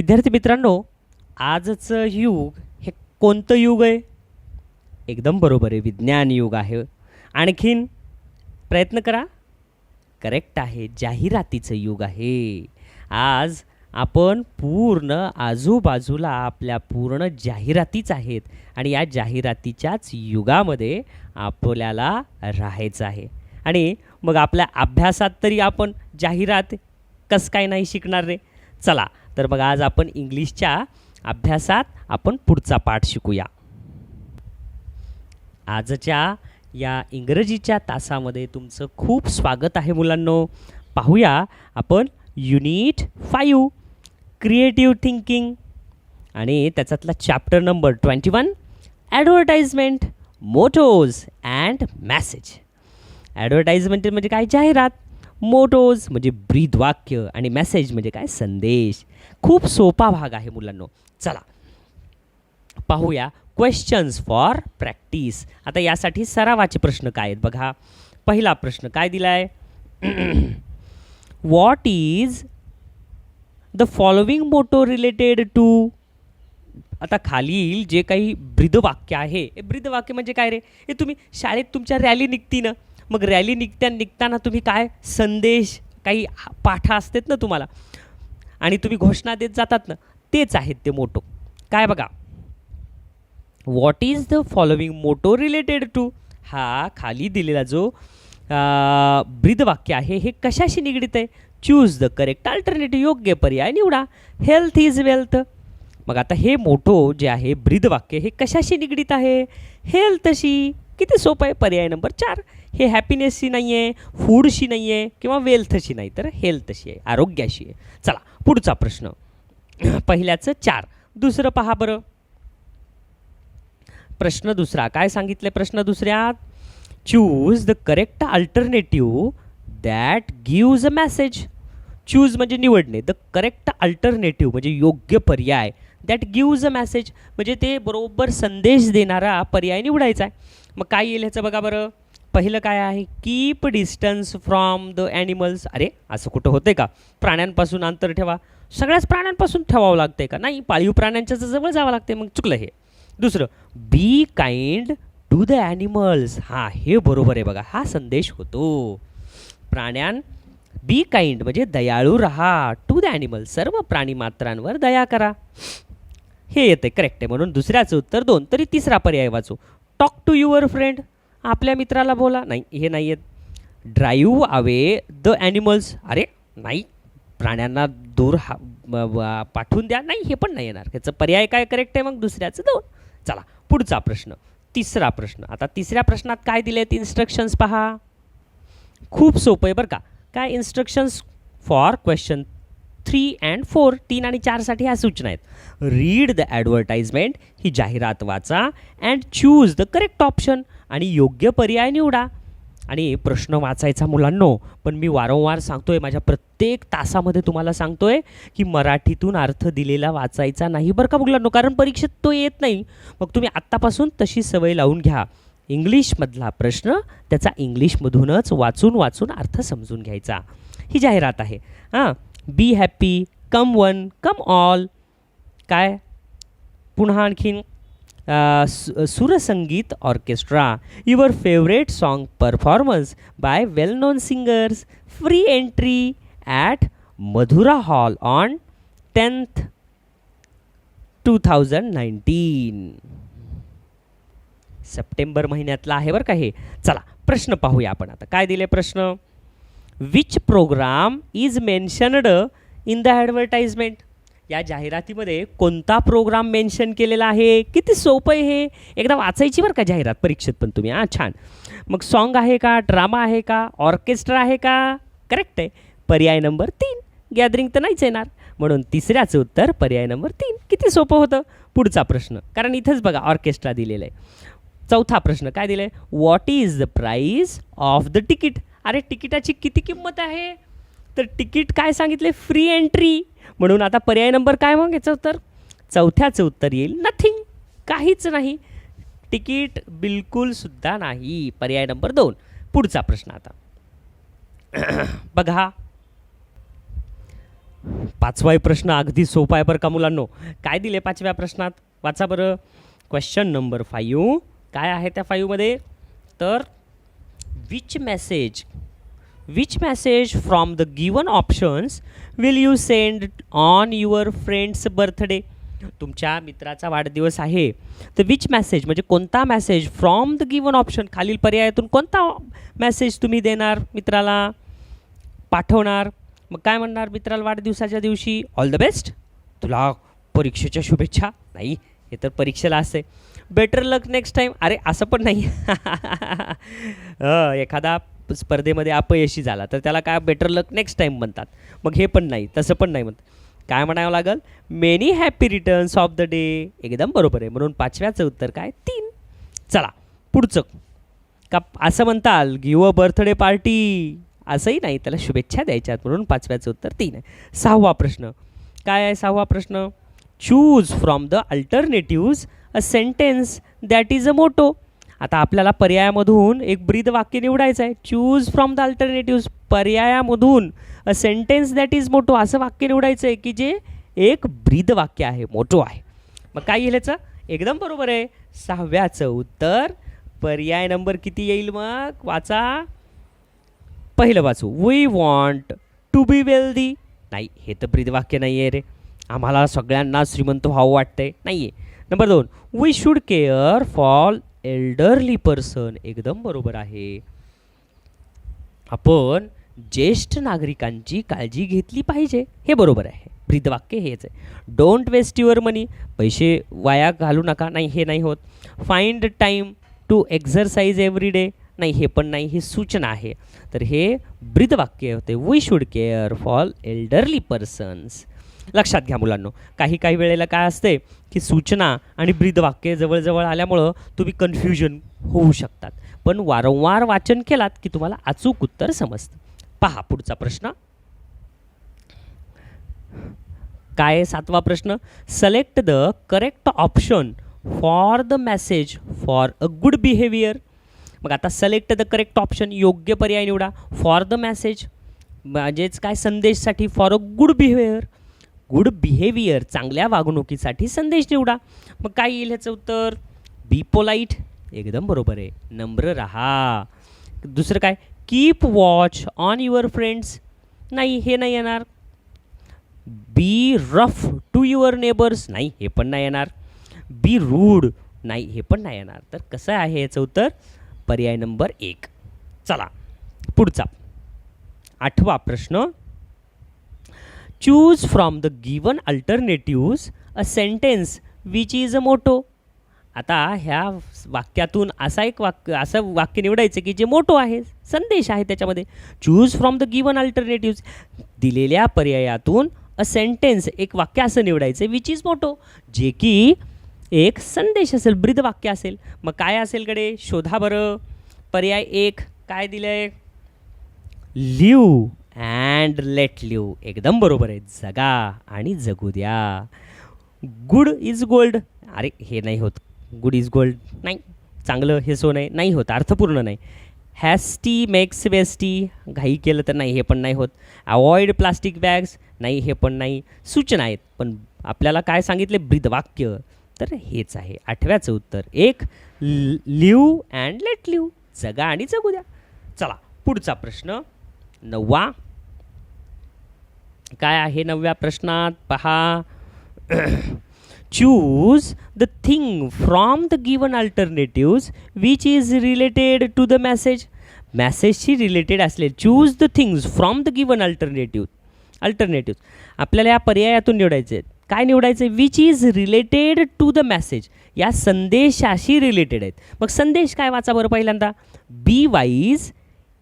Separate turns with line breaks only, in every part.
विद्यार्थी मित्रांनो, आजचं युग हे कोणतं युग आहे? एकदम बरोबर आहे, विज्ञान युग आहे. आणखीन प्रयत्न करा. करेक्ट आहे, जाहिरातीचं युग आहे. आज आपण पूर्ण आजूबाजूला आपल्या पूर्ण जाहिरातीच आहेत आणि या जाहिरातीच्याच युगामध्ये आपल्याला राहायचं आहे. आणि मग आपल्या अभ्यासात तरी आपण जाहिरात कसं काय नाही शिकणार रे? चला तर मग आज आपण इंग्लिशच्या अभ्यासात आपण पुढचा पाठ शिकूया. आजच्या या इंग्रजीच्या तासामध्ये तुमचं खूप स्वागत आहे मुलांनो. पाहूया आपण युनिट 5 क्रिएटिव्ह थिंकिंग आणि त्याच्यातला chapter number 21 advertisement, mottos and message. Advertisement म्हणजे काय? जाहिरात. मोटोज म्हणजे ब्रीदवाक्य आणि मेसेज म्हणजे काय? संदेश. खूप सोपा भाग आहे मुलांनो. चला पाहूया क्वेश्चन्स फॉर प्रॅक्टिस. आता यासाठी सरावाचे प्रश्न काय आहेत बघा. पहिला प्रश्न काय दिलाय? What is the following motto related to. आता खालील जे काही ब्रीदवाक्य आहे, हे ब्रीदवाक्य म्हणजे काय रे? हे तुम्ही शाळेत तुमच्या रॅली निघती ना, मग रॅली निघताना तुम्ही काय संदेश, काही पाठ असतात ना तुम्हाला, आणि तुम्ही घोषणा देत जातात ना, तेच आहेत ते मोटो. काय बघा, what is the following motto related to. हा खाली दिलेला जो ब्रीदवाक्य आहे हे कशाशी निगडीत आहे? चूज द करेक्ट अल्टरनेटिव्ह, योग्य पर्याय निवडा. Health is wealth. मग आता हे मोटो जे आहे ब्रीदवाक्य हे कशाशी निगडीत आहे? हेल्थशी. किती सोपं आहे. पर्याय नंबर 4. हे हॅपीनेसशी नाही आहे, फूडशी नाही आहे किंवा वेल्थशी नाही, तर हेल्थशी आहे, आरोग्याशी आहे. चला पुढचा प्रश्न. पहिल्याचं 4. दुसरं पहा बरं. प्रश्न दुसरा काय सांगितलं? प्रश्न दुसऱ्यात choose the correct alternative that gives a message. Choose म्हणजे निवडणे, द करेक्ट अल्टरनेटिव्ह म्हणजे योग्य पर्याय, दॅट गिव्ज अ मेसेज म्हणजे ते बरोबर संदेश देणारा पर्याय निवडायचा आहे. मग काय येईल ह्याचं बघा बरं. पहिलं काय आहे? Keep distance from the animals. अरे असं कुठं होतंय का? प्राण्यांपासून अंतर ठेवा. सगळ्याच प्राण्यांपासून ठेवावं लागतंय का? नाही, पाळीव प्राण्यांच्या जवळ जावं लागते, मग चुकलं हे. दुसरं, be kind to the animals. हां, हे बरोबर आहे बघा, हा संदेश होतो. बी काइंड म्हणजे दयाळू राहा. टू द ॲनिमल्स सर्व प्राणीमात्रांवर दया करा. हे येते करेक्ट आहे, म्हणून दुसऱ्याचं उत्तर 2. तरी तिसरा पर्याय वाचू. Talk to your friend. आपल्या मित्राला बोला. नाही, हे नाही आहेत. Drive away the animals. अरे नाही, प्राण्यांना दूर पाठवून द्या. नाही, हे पण नाही येणार. ह्याचं पर्याय काय करेक्ट आहे? मग दुसऱ्याचं 2. चला पुढचा प्रश्न, तिसरा प्रश्न. आता तिसऱ्या प्रश्नात काय दिले आहेत? इन्स्ट्रक्शन्स पहा. खूप सोपं आहे बरं का. काय इन्स्ट्रक्शन्स फॉर क्वेश्चन 3 and 4. 3 आणि 4 साठी ह्या सूचना आहेत. रीड द ॲडव्हर्टाइजमेंट, ही जाहिरात वाचा, and choose the correct option आणि योग्य पर्याय निवडा. आणि प्रश्न वाचायचा मुलांनो, पण मी वारंवार सांगतोय, माझ्या प्रत्येक तासामध्ये तुम्हाला सांगतोय की मराठीतून अर्थ दिलेला वाचायचा नाही बरं का मुलांनो, कारण परीक्षेत तो येत नाही. मग तुम्ही आत्तापासून तशी सवय लावून घ्या. इंग्लिशमधला प्रश्न त्याचा इंग्लिशमधूनच वाचून अर्थ समजून घ्यायचा. ही जाहिरात आहे. हां, be happy, come one, come all. काय पुन्हा आणखीन Sursangeet orchestra, your favourite song performance by well known singers, free entry at Madhura hall on 10th 2019. सप्टेंबर महिन्यातला आहे बरं का हे. चला प्रश्न पाहूया आपण आता. काय दिले प्रश्न? Which programme is mentioned in the advertisement. या जाहिरातीमध्ये कोणता प्रोग्राम मेन्शन केलेला आहे? किती सोपं आहे हे. एकदा वाचायची बरं का जाहिरात परीक्षेत पण तुम्ही. हां, छान. मग सॉन्ग आहे का? ड्रामा आहे का? ऑर्केस्ट्रा आहे का? करेक्ट आहे. पर्याय नंबर 3. गॅदरिंग तर नाहीच येणार, म्हणून तिसऱ्याचं उत्तर पर्याय नंबर 3. किती सोपं होतं. पुढचा प्रश्न, कारण इथंच बघा ऑर्केस्ट्रा दिलेलं आहे. चौथा प्रश्न काय दिलं आहे? What is the price of the ticket. अरे तिकिटाची किती किंमत आहे? तर तिकीट काय सांगितले? Free entry. म्हणून आता पर्याय नंबर काय मग याचं उत्तर? चौथ्याचं उत्तर येईल नथिंग, काहीच नाही. तिकीट बिलकुल सुद्धा नाही. पर्याय नंबर 2. पुढचा प्रश्न आता बघा. पाचवा प्रश्न अगदी सोपा आहे बरं का मुलांनो. काय दिले पाचव्या प्रश्नात वाचा बरं. क्वेश्चन नंबर 5 काय आहे त्या 5मध्ये तर which message from the given options will you send on your friends birthday. तुमच्या मित्राचा वाढदिवस आहे तर विच मेसेज म्हणजे कोणता message from the given option खालील पर्यायातून कोणता मेसेज तुम्ही देणार मित्राला पाठवणार. मग काय म्हणणार मित्राला वाढदिवसाच्या दिवशी ऑल द बेस्ट, तुला परीक्षेच्या शुभेच्छा. नाही, हे तर परीक्षेला असते. बेटर लक नेक्स्ट टाईम. अरे असं पण नाही. एखादा स्पर्धेमध्ये अपयशी झाला तर त्याला काय बेटर लक नेक्स्ट टाईम म्हणतात. मग हे पण नाही, तसं पण नाही म्हणतात. काय म्हणावं लागेल many happy returns of the day. एकदम बरोबर आहे. म्हणून पाचव्याचं उत्तर काय 3. चला पुढचं. का असं म्हणताल गिव अ बर्थडे पार्टी, असंही नाही, त्याला शुभेच्छा द्यायच्यात. म्हणून पाचव्याचं उत्तर 3 आहे. 6वा प्रश्न काय आहे. 6वा प्रश्न choose from the alternatives a sentence that is a motto. आता आपल्याला पर्यायामधून एक ब्रीद वाक्य निवडायचं आहे. चूज फ्रॉम द अल्टरनेटिव्ज पर्यायामधून a sentence that is motto असं वाक्य निवडायचं आहे की जे एक ब्रीद वाक्य आहे, मोटो आहे. मग काय येईल याचं. एकदम बरोबर आहे. 6व्याचं उत्तर पर्याय नंबर किती येईल मग वाचा. पहिलं वाचू. We want to be wealthy. नाही, हे तर ब्रीद वाक्य नाही आहे रे. आम्हाला सगळ्यांना श्रीमंत व्हावं वाटतंय. नाही आहे. Number 2 we should care for elderly person. एकदम बरोबर आहे. आपण ज्येष्ठ नागरिकांची काळजी घेतली पाहिजे. हे बरोबर आहे. ब्रीद वाक्य हेच आहे. Don't waste your money. पैसे वाया घालू नका. नाही, हे नाही होत. Find time to exercise every day. नाही, हे पण नाही, ही सूचना आहे. तर हे ब्रीद वाक्य होते. We should care for elderly persons. लक्षात घ्या मुलांनो, काही वेळेला काय असते की सूचना आणि ब्रीद वाक्य जवळजवळ आल्यामुळं तुम्ही कन्फ्युजन होऊ शकतात. पण वारंवार वाचन केलात की तुम्हाला अचूक उत्तर समजतं. पहा पुढचा प्रश्न काय. 7वा प्रश्न select the correct option for the message for a good behaviour. मग आता सिलेक्ट द करेक्ट ऑप्शन योग्य पर्याय निवडा. फॉर द मेसेज म्हणजेच काय संदेशसाठी. फॉर अ गुड बिहेवियर चांगल्या वागणुकीसाठी संदेश निवडा. मग काय येईल ह्याचं उत्तर. Be polite. एकदम बरोबर आहे. नम्र रहा. दुसरं काय keep watch on your friends. नाही, हे नाही येणार. Be rough to your neighbours. नाही, हे पण नाही येणार. Be rude. नाही, हे पण नाही येणार. तर कसं आहे याचं उत्तर पर्याय नंबर 1. चला पुढचा 8वा प्रश्न choose from the given alternatives a sentence which is a motto. आता ह्या वाक्यातून असं वाक्य निवडायचं की जे मोटो आहे, संदेश आहे त्याच्यामध्ये. Choose from the given alternatives दिलेल्या पर्यायातून अ सेंटेन्स एक वाक्य असं निवडायचं विच इज मोटो जे की एक संदेश असेल, ब्रीद वाक्य असेल. मग काय असेल कडे शोधा बरं. पर्याय 1 काय दिलं आहे. Live and let live. एकदम बरोबर आहे. जगा आणि जगू द्या. Good is gold. अरे हे नाही होत. गुड इज गोल्ड नाही. चांगलं हे सोनं आहे. नाही होत. अर्थपूर्ण नाही. हॅस्टी मेक्स वेस्टी. घाई केलं तर नाही, हे पण नाही होत. Avoid plastic bags. नाही, हे पण नाही. सूचना आहेत पण आपल्याला काय सांगितले ब्रीद वाक्य. तर हेच आहे 8व्याचं उत्तर 1 लिव्ह अँड लेट लिव्ह. जगा आणि जगू द्या. चला पुढचा प्रश्न 9वा काय आहे. 9व्या प्रश्नात पहा. Choose the thing from the given alternatives which is related to the message. मेसेजशी रिलेटेड असलेले choose the things from the given alternatives आपल्याला या पर्यायातून निवडायचे. काय निवडायचं. Which is related to the message. या संदेशाशी रिलेटेड आहेत. मग संदेश काय वाचा बरं पहिल्यांदा. Be wise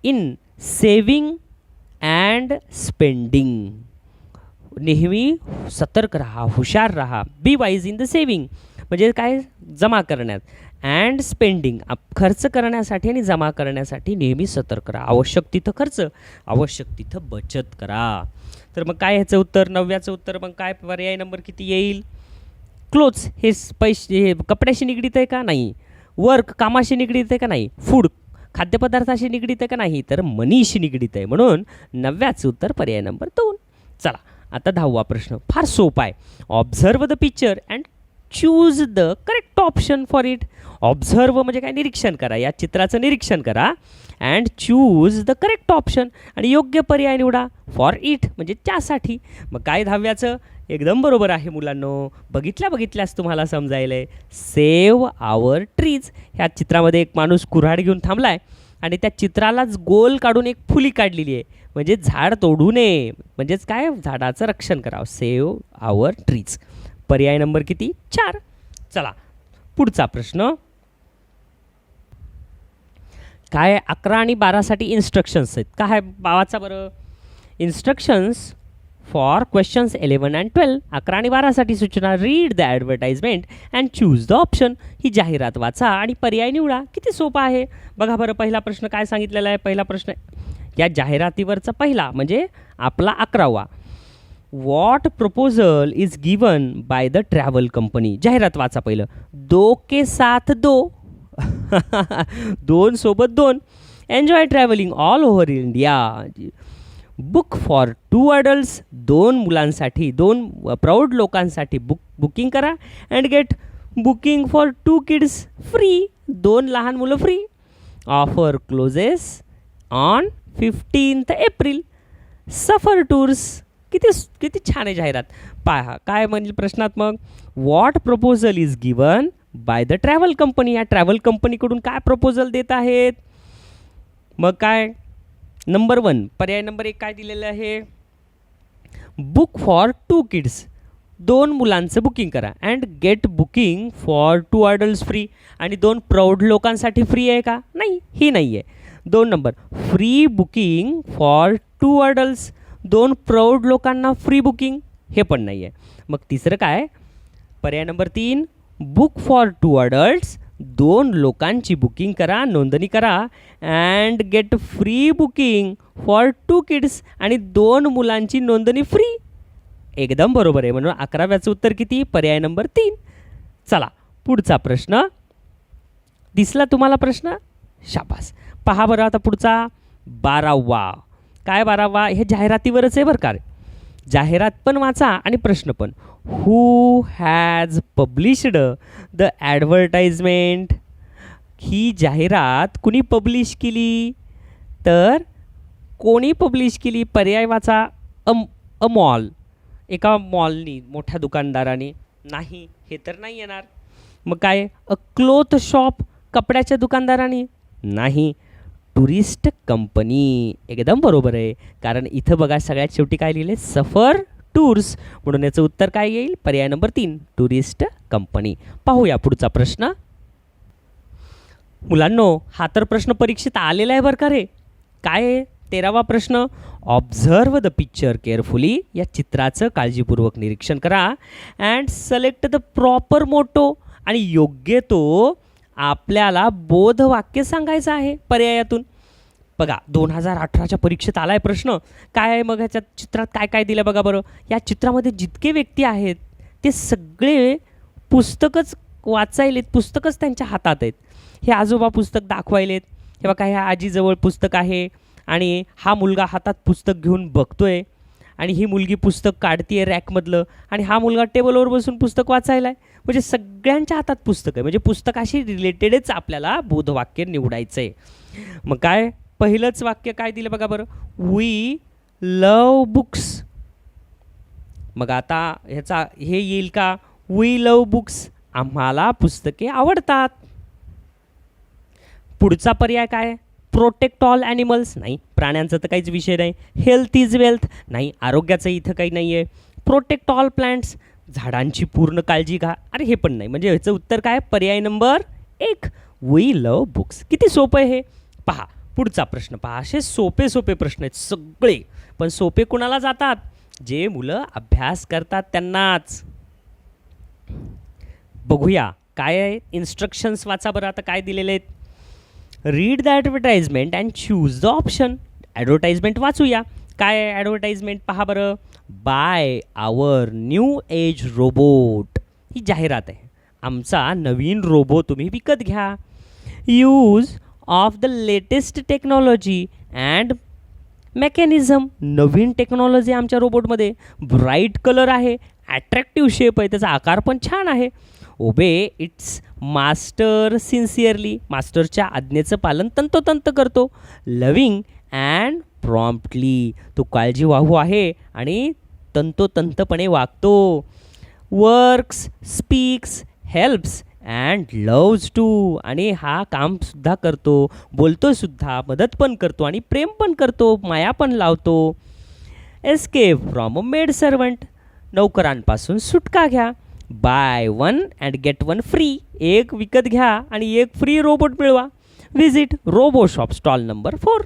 in saving and spending. नेहमी सतर्क राहा, हुशार राहा. Be wise in the saving म्हणजे काय जमा करण्यात. अँड स्पेंडिंग खर्च करण्यासाठी आणि जमा करण्यासाठी नेहमी सतर्क राहा. आवश्यक तिथं खर्च, आवश्यक तिथं बचत करा. तर मग काय ह्याचं उत्तर 9व्याचं उत्तर मग काय पर्याय नंबर किती येईल. क्लोथ्स हे पैसे हे कपड्याशी निगडीत आहे का नाही. वर्क कामाशी निगडीत आहे का नाही. फूड खाद्यपदार्थाशी निगडीत आहे का नाही. तर मनीशी निगडीत आहे. म्हणून 9व्याचं उत्तर पर्याय नंबर 2. चला आता 10वा प्रश्न फार सोपा आहे. Observe the picture and choose the correct option for it. Observe म्हणजे काय, निरीक्षण करा, या चित्राचं निरीक्षण करा. And choose the correct option, आणि योग्य पर्याय निवडा. फॉर इट म्हणजे त्यासाठी. मग काय 10व्याचं एकदम बरोबर आहे मुलांनो. बघितल्यास तुम्हाला समजायला आहे. सेव्ह आवर ट्रीज. ह्या चित्रामध्ये एक माणूस कुऱ्हाड घेऊन थांबला आहे आणि त्या चित्रालाच गोल काढून एक फुली काढलेली आहे. म्हणजे झाड तोडू नये, म्हणजेच काय, झाडाचं रक्षण करावं. सेव्ह आवर ट्रीज. पर्याय नंबर किती, 4. चला पुढचा प्रश्न काय, 11 आणि 12साठी इन्स्ट्रक्शन्स आहेत. काय बावाचा बरं, इन्स्ट्रक्शन्स फॉर क्वेश्चन्स 11 अँड 12. 11 आणि 12साठी सूचना. Read the advertisement and choose the option. ही जाहिरात वाचा आणि पर्याय निवडा. किती सोपा आहे बघा बरं. पहिला प्रश्न काय सांगितलेला आहे, पहिला प्रश्न या जाहिरातीवरचा पहिला म्हणजे आपला 11वा. What proposal is given by the travel company. जाहिरात वाचा पहिलं. 2 के साथ 2. 2 सोबत 2. Enjoy travelling all over India. Book for 2 adults. 2 मुलांसाठी, 2 प्रौढ लोकांसाठी बुकिंग करा. And get booking for 2 kids free. 2 लहान मुलं फ्री. Offer closes on 15th April. Safar tours. किती छान आहे जाहिरात. पहा काय म्हणजे प्रश्नात मग what proposal is given by the travel company. या ट्रॅव्हल कंपनीकडून काय प्रपोजल देत आहेत. मग काय नंबर 1 पर्याय नंबर 1 काय दिलेलं आहे, बुक फॉर 2 किड्स. 2 मुलांचं बुकिंग करा. And get booking for 2 adults free. आणि 2 प्रौढ लोकांसाठी फ्री आहे का, नाही, ही नाही आहे. 2 number free booking for 2 adults. 2 प्रौढ लोकांना फ्री बुकिंग, हे पण नाही आहे. मग तिसरं काय, पर्याय नंबर 3 बुक फॉर 2 अडल्ट्स. 2 लोकांची बुकिंग करा, नोंदणी करा. And get free booking for 2 kids. आणि 2 मुलांची नोंदणी फ्री. एकदम बरोबर आहे. म्हणून 11व्याचं उत्तर किती, पर्याय नंबर 3. चला पुढचा प्रश्न. दिसला तुम्हाला प्रश्न, शाबास. पहा बरं आता पुढचा 12वा. काय 12वा, हे जाहिरातीवरच आहे बरं का. जाहिरात पण वाचा आणि प्रश्न पण. Who has published the advertisement. ही जाहिरात कुणी पब्लिश केली, तर कोणी पब्लिश केली. पर्याय वाचा. अ मॉल. एका मॉलनी, मोठ्या दुकानदाराने. नाही, हे तर नाही येणार. मग काय, अ क्लोथ शॉप. कपड्याच्या दुकानदाराने. नाही, टुरिस्ट कंपनी. एकदम बरोबर आहे. कारण इथं बघा सगळ्यात शेवटी काय लिहिले, सफर टूर्स. म्हणून याचं उत्तर काय येईल, पर्याय नंबर 3 टुरिस्ट कंपनी. पाहूया पुढचा प्रश्न. मुलांनो हा तर प्रश्न परीक्षेत आलेला आहे बरं का रे. काय आहे 13वा प्रश्न. Observe the picture carefully. या चित्राचं काळजीपूर्वक निरीक्षण करा. And select the proper motto. आणि योग्य तो आपल्याला बोधवाक्य सांगायचं आहे पर्यायातून. बघा 2018च्या परीक्षेत आला आहे प्रश्न. काय आहे मग ह्याच्या चित्रात काय काय दिलं बघा बरं. या चित्रामध्ये जितके व्यक्ती आहेत ते सगळे पुस्तकच वाचायलेत, पुस्तकच त्यांच्या हातात आहेत. हे आजोबा पुस्तक दाखवायलेत. हे बघा ह्या आजीजवळ पुस्तक आहे आणि हा मुलगा हातात पुस्तक घेऊन बघतोय आणि ही मुलगी पुस्तक काढतीये रॅकमधलं आणि हा मुलगा टेबलवर बसून पुस्तक वाचायला आहे. म्हणजे सगळ्यांच्या हातात पुस्तक आहे. म्हणजे पुस्तकाशी रिलेटेडच आपल्याला बोधवाक्य निवडायचं आहे. मग काय पहिलंच वाक्य काय दिलं बघा बरं, वी लव बुक्स. मग आता ह्याचा हे येईल का, वी लव बुक्स. आम्हाला पुस्तके आवडतात. पुढचा पर्याय काय, प्रोटेक्ट ऑल ॲनिमल्स. नाही, प्राण्यांचा तर काहीच विषय नाही. Health is wealth. नाही, आरोग्याचं इथं काही नाही आहे. Protect all plants. झाडांची पूर्ण काळजी घ्या. अरे हे पण नाही. म्हणजे ह्याचं उत्तर काय, पर्याय नंबर 1 वी लव बुक्स. किती सोपं आहे हे पहा. पुढचा प्रश्न पहा. असे सोपे सोपे प्रश्न आहेत सगळे. पण सोपे कुणाला जातात, जे मुलं अभ्यास करतात त्यांनाच. बघूया काय आहे. इन्स्ट्रक्शन्स वाचा बरं. आता काय दिलेले आहेत, read the advertisement and choose the option. Advertisement वाचूया. काय आहे ॲडव्हर्टाइजमेंट पहा बरं. Buy our new age robot. ही जाहिरात आहे. आमचा नवीन रोबो तुम्ही विकत घ्या. Use of the latest technology and mechanism, नवीन टेक्नॉलॉजी आमच्या रोबोटमध्ये. ब्राईट कलर आहे, ॲट्रॅक्टिव्ह शेप आहे, त्याचा आकार पण छान आहे. ओबे इट्स मास्टर सिन्सिअरली, मास्टरच्या आज्ञेचं पालन तंतोतंत करतो. लविंग अँड प्रॉम्प्टली, तो काळजीवाहू आहे आणि तंतोतंतपणे वागतो. Works, speaks, helps and loves to, आणि हा कामसुद्धा करतो, बोलतोसुद्धा, मदत पण करतो आणि प्रेम पण करतो, माया पण लावतो. Escape from a maid servant, नौकरांपासून सुटका घ्या. Buy one and get one free, एक विकत घ्या आणि एक फ्री रोबोट मिळवा. Visit robo shop stall number 4.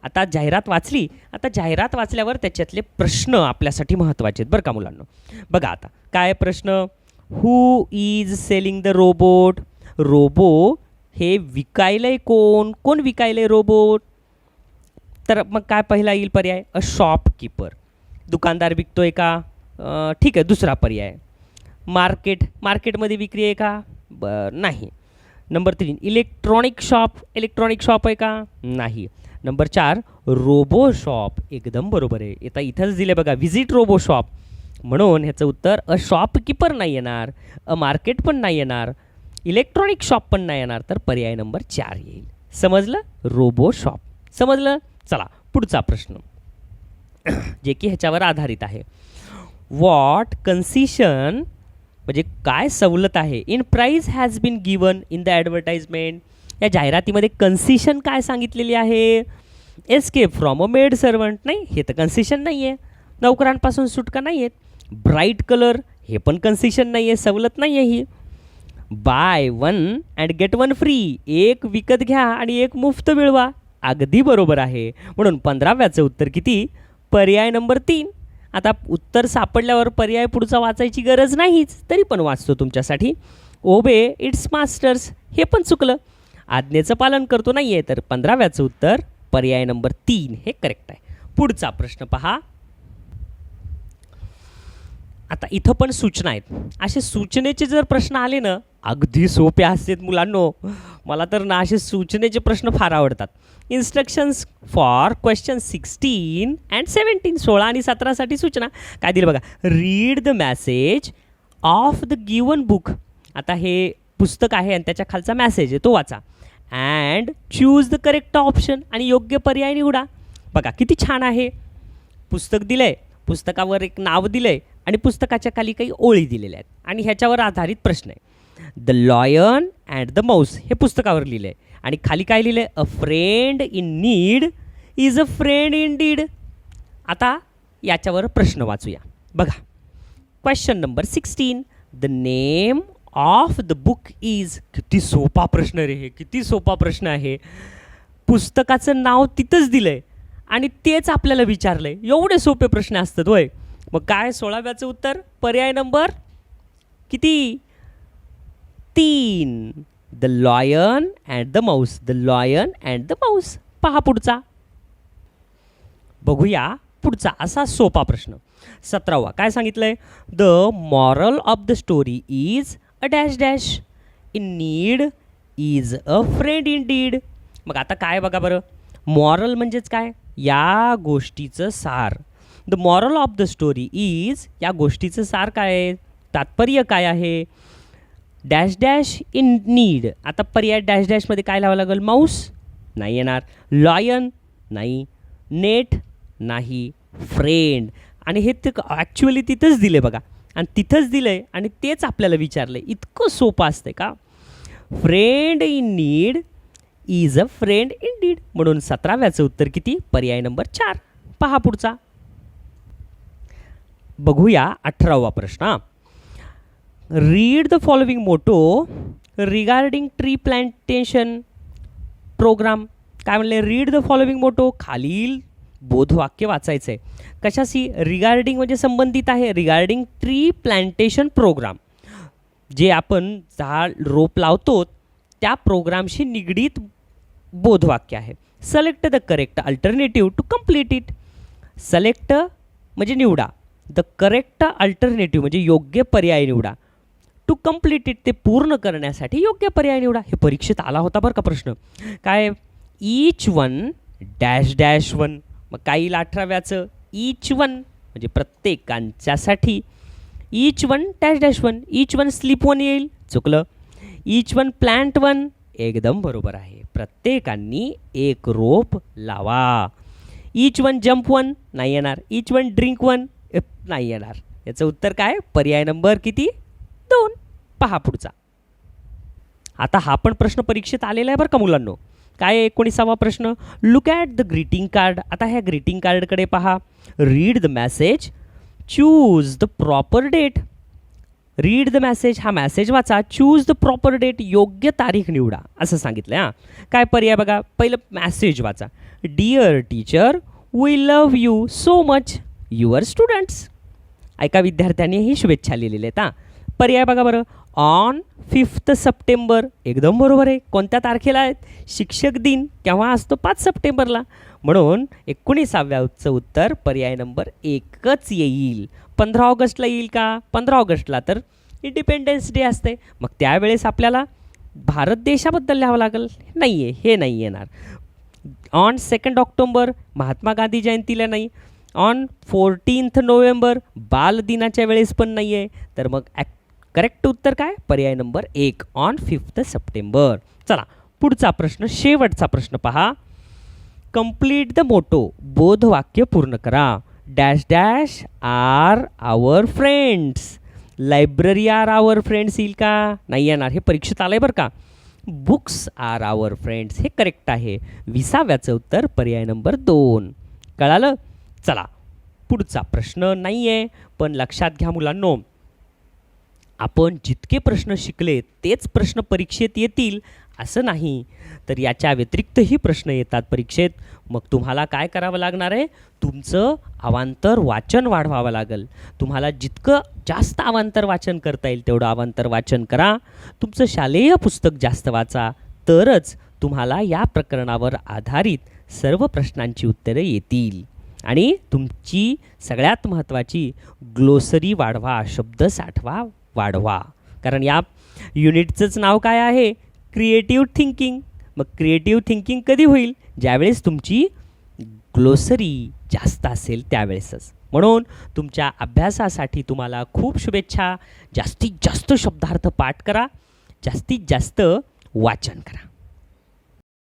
आता जाहिरात वाचली. आता जाहिरात वाचल्यावर त्याच्यातले प्रश्न आपल्यासाठी महत्त्वाचे आहेत बरं का मुलांना. बघा आता काय प्रश्न. Who is selling the robot, robot हे विकायलंय कोण, कोण विकायलंय रोबोट. तर मग काय पहिला येईल पर्याय, अ शॉपकीपर, दुकानदार विकतोय का. ठीक आहे, दुसरा पर्याय मार्केट, मार्केटमध्ये विक्री आहे का, नाही. Number 3 electronic shop, electronic shop आहे का, नाही. नंबर 4 रोबो शॉप, एकदम बरोबर आहे. आता इथंच दिले बघा, व्हिजिट रोबो शॉप, म्हणून ह्याचं उत्तर अ शॉपकीपर नाही येणार, अ मार्केट पण नाही येणार, इलेक्ट्रॉनिक शॉप पण नाही येणार, तर पर्याय नंबर 4 येईल. समजलं, रोबो शॉप. समजलं. चला पुढचा प्रश्न जे की ह्याच्यावर आधारित आहे. व्हॉट कन्सेशन, म्हणजे काय सवलत आहे, in price has been given in the advertisement, या जाहिरातीमध्ये कन्सेशन काय सांगितलेली आहे. Escape from a maid servant, नाही, हे तर कन्सेशन नाही आहे. नोकरांपासून सुटका नाही आहेत. ब्राईट कलर, हे पण कन्सेशन नाही आहे, सवलत नाही आहे ही. Buy one and get one free, एक विकत घ्या आणि एक मुफ्त मिळवा, अगदी बरोबर आहे. म्हणून 15व्याचं उत्तर किती, पर्याय नंबर 3. आता उत्तर सापडल्यावर पर्याय पुढचा वाचायची गरज नाहीच, तरी पण वाचतो तुमच्यासाठी. ओबे इट्स मास्टर्स, हे पण चुकलं, आज्ञेचं पालन करतो नाही आहे, तर 15व्याचं उत्तर पर्याय नंबर 3 हे करेक्ट आहे. पुढचा प्रश्न पहा. आता इथं पण सूचना आहेत. असे सूचनेचे जर प्रश्न आले ना, अगदी सोपे असतात मुलांनो. मला तर ना असे सूचनेचे प्रश्न फार आवडतात. इन्स्ट्रक्शन्स फॉर क्वेश्चन 16 अँड 17, 16 आणि 17साठी सूचना काय दिली बघा. Read the message of the given book, आता हे पुस्तक आहे आणि त्याच्या खालचा मॅसेज आहे तो वाचा. And choose the correct option, आणि योग्य पर्याय निवडा. बघा किती छान आहे. पुस्तक दिलं आहे, पुस्तकावर एक नाव दिलं आहे आणि पुस्तकाच्या खाली काही ओळी दिलेल्या आहेत आणि ह्याच्यावर आधारित प्रश्न आहे. The lion and the Mouse, हे पुस्तकावर लिहिलं आहे आणि खाली काय लिहिलं आहे, अ friend in need is a friend in deed. आता याच्यावर प्रश्न वाचूया. बघा question number 16, the name of the book is, किती सोपा प्रश्न रे हे, किती सोपा प्रश्न आहे. पुस्तकाचं नाव तिथंच दिलं आहे आणि तेच आपल्याला विचारलं आहे. एवढे सोपे प्रश्न असतात होय. मग काय 16व्याचं उत्तर पर्याय नंबर किती, 3, the lion and the Mouse, the lion and the Mouse. पहा पुढचा, बघूया पुढचा असा सोपा प्रश्न 17वा. काय सांगितलंय, the moral of the story is a dash dash, in need is a friend in deed. मग आता काय बघा बरं, मॉरल म्हणजेच काय, या गोष्टीचं सार. The moral of the story is, या गोष्टीचं सार काय आहे, तात्पर्य काय आहे. डॅश डॅश इन नीड, आता पर्याय डॅश डॅशमध्ये काय लावावं लागेल, माऊस नाही येणार, लॉयन नाही, नेट नाही, फ्रेंड. आणि हे ते ॲक्च्युअली तिथंच दिले बघा, आणि तिथंच दिलं आहे आणि तेच आपल्याला विचारलं आहे. इतकं सोपं असतं का. Friend in need is a friend in deed. म्हणून 17व्याचं उत्तर किती, पर्याय नंबर 4. पहा पुढचा, बघूया 18वा प्रश्न. Read the following motto regarding tree plantation programme. काय म्हणले, रीड द फॉलोविंग मोटो, खालील बोधवाक्य वाचायचं आहे. कशाशी, रिगार्डिंग म्हणजे संबंधित आहे, रिगार्डिंग ट्री प्लांटेशन प्रोग्राम, जे आपण झाड रोप लावतो त्या प्रोग्रामशी निगडीत बोधवाक्य आहे. Select the correct alternative to complete it. Select म्हणजे निवडा, द करेक्ट अल्टरनेटिव्ह म्हणजे योग्य पर्याय निवडा, टू कम्प्लीट इट ते पूर्ण करण्यासाठी योग्य पर्याय निवडा. हे परीक्षेत आला होता बरं का प्रश्न. काय, each one dash dash one मग काय येईल 18व्याचं? ईच वन, म्हणजे प्रत्येकांच्यासाठी. Each one dash dash one, each one slip one येईल, चुकलं. ईच वन प्लांट वन, एकदम बरोबर आहे. प्रत्येकांनी एक रोप लावा. ईच वन जम्प वन, नाही येणार. ईच वन ड्रिंक वन, नाही येणार. याचं उत्तर काय? पर्याय नंबर किती? 2. पहा पुढचा. आता हा पण प्रश्न परीक्षेत आलेला आहे बरं का मुलांनो. काय आहे 19वा प्रश्न? Look at the greeting card. आता ह्या ग्रीटिंग कार्डकडे पहा. Read the message, choose the proper date. Read the message, हा मेसेज वाचा. चूज द प्रॉपर डेट, योग्य तारीख निवडा असं सांगितलं. हां, काय पर्याय बघा. पहिलं मेसेज वाचा. Dear teacher, we love you so much, your students. एका विद्यार्थ्याने ही शुभेच्छा लिहिलेल्या आहेत. हां, पर्याय बघा बरं. ऑन 5 सप्टेंबर, एकदम बरोबर आहे. कोणत्या तारखेला आहेत? शिक्षक दिन केव्हा असतो? 5 सप्टेंबरला. म्हणून 19व्याचं उत्तर पर्याय नंबर 1च येईल. 15 ऑगस्टला येईल का? 15 ऑगस्टला तर इंडिपेंडन्स डे असते. मग त्यावेळेस आपल्याला भारत देशाबद्दल लिहावं लागेल. नाही आहे, हे नाही येणार. ऑन 2 ऑक्टोबर, महात्मा गांधी जयंतीला नाही. ऑन 14 नोव्हेंबर, बालदिनाच्या वेळेस पण नाही आहे. तर मग करेक्ट उत्तर काय? पर्याय नंबर 1, ऑन 5 सप्टेंबर. चला पुढचा प्रश्न, शेवटचा प्रश्न पहा. कंप्लीट द मोटो, बोधवाक्य पूर्ण करा. डॅश डॅश आर आवर फ्रेंड्स. लायब्ररी आर आवर फ्रेंड्स येईल का? नाही येणार. हे परीक्षेत आलं आहे बरं का. बुक्स आर आवर फ्रेंड्स, हे करेक्ट आहे. 20व्याचं उत्तर पर्याय नंबर 2. कळालं? चला पुढचा प्रश्न नाही आहे, पण लक्षात घ्या मुलांनो, आपण जितके प्रश्न शिकले तेच प्रश्न परीक्षेत येतील असं नाही. तर याच्या व्यतिरिक्तही प्रश्न येतात परीक्षेत. मग तुम्हाला काय करावं लागणार आहे? तुमचं अवांतर वाचन वाढवावं लागेल. तुम्हाला जितकं जास्त अवांतर वाचन करता येईल तेवढं अवांतर वाचन करा. तुमचं शालेय पुस्तक जास्त वाचा, तरच तुम्हाला या प्रकरणावर आधारित सर्व प्रश्नांची उत्तरे येतील. आणि तुमची सगळ्यात महत्त्वाची ग्लोसरी वाढवा, शब्दसाठवा वाढवा. कारण या युनिटचंच नाव काय आहे? Creative thinking. मग क्रिएटिव्ह थिंकिंग कधी होईल? ज्यावेळेस तुमची ग्लोसरी जास्त असेल त्यावेळेसच. म्हणून तुमच्या अभ्यासासाठी तुम्हाला खूप शुभेच्छा. जास्तीत जास्त शब्दार्थ पाठ करा, जास्तीत जास्त वाचन करा.